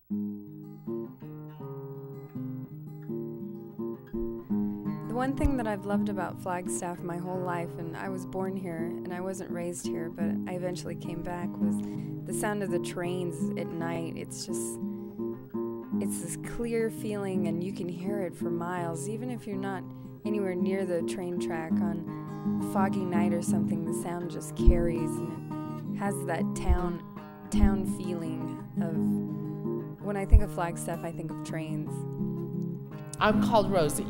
The one thing that I've loved about Flagstaff my whole life, and I was born here and I wasn't raised here, but I eventually came back, was the sound of the trains at night. It's this clear feeling, and you can hear it for miles. Even if you're not anywhere near the train track on a foggy night or something, the sound just carries, and it has that town feeling of, when I think of Flagstaff, I think of trains. I'm called Rosie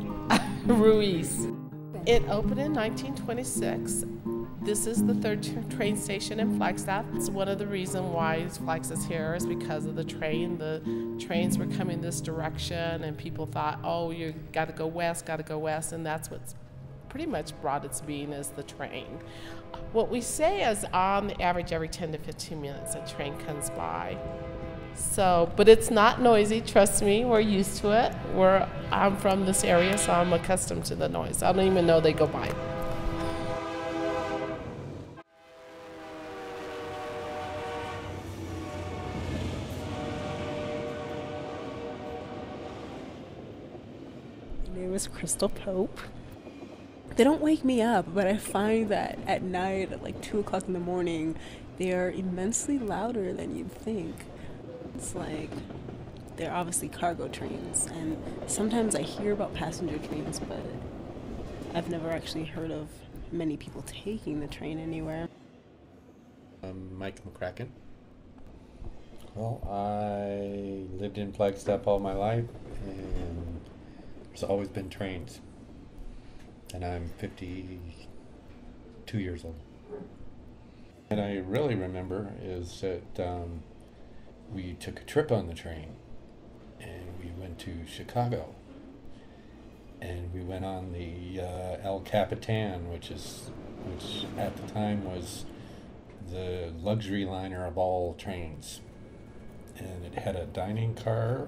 Ruiz. It opened in 1926. This is the third train station in Flagstaff. It's one of the reasons why Flagstaff's here is because of the train. The trains were coming this direction, and people thought, oh, you got to go west, and that's what's pretty much brought its being is the train. What we say is on the average every 10 to 15 minutes a train comes by. So, but it's not noisy, trust me, we're used to it. I'm from this area, so I'm accustomed to the noise. I don't even know they go by. My name is Crystal Pope. They don't wake me up, but I find that at night, at like 2 o'clock in the morning, they are immensely louder than you'd think. It's like they're obviously cargo trains, and sometimes I hear about passenger trains, but I've never actually heard of many people taking the train anywhere. I'm Mike McCracken. Well, I lived in Flagstaff all my life, and there's always been trains. And I'm 52 years old. And I really remember is that we took a trip on the train, and we went to Chicago, and we went on the El Capitan, which at the time was the luxury liner of all trains, and it had a dining car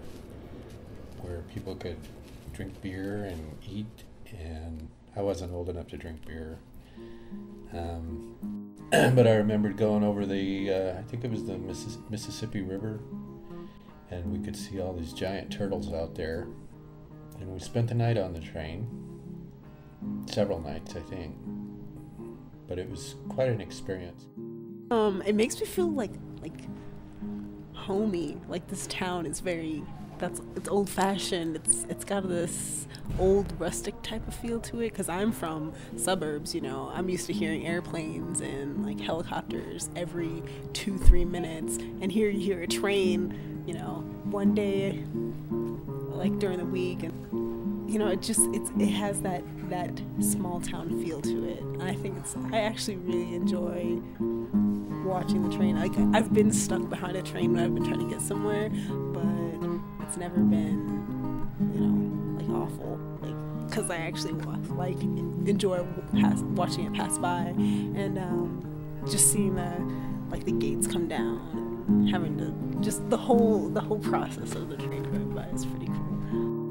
where people could drink beer and eat, and I wasn't old enough to drink beer. But I remembered going over the, I think it was the Mississippi River, and we could see all these giant turtles out there. And we spent the night on the train, several nights, I think. But it was quite an experience. It makes me feel like homey. Like this town is it's old-fashioned. It's got this old rustic type of feel to it, because I'm from suburbs, I'm used to hearing airplanes and like helicopters every 2-3 minutes, and here you hear a train one day like during the week, and it has that small town feel to it. And I actually really enjoy watching the train. Like, I've been stuck behind a train when I've been trying to get somewhere, but it's never been like awful, like, because I actually enjoy watching it pass by, and just seeing the gates come down, and having to just the whole process of the train going by is pretty cool.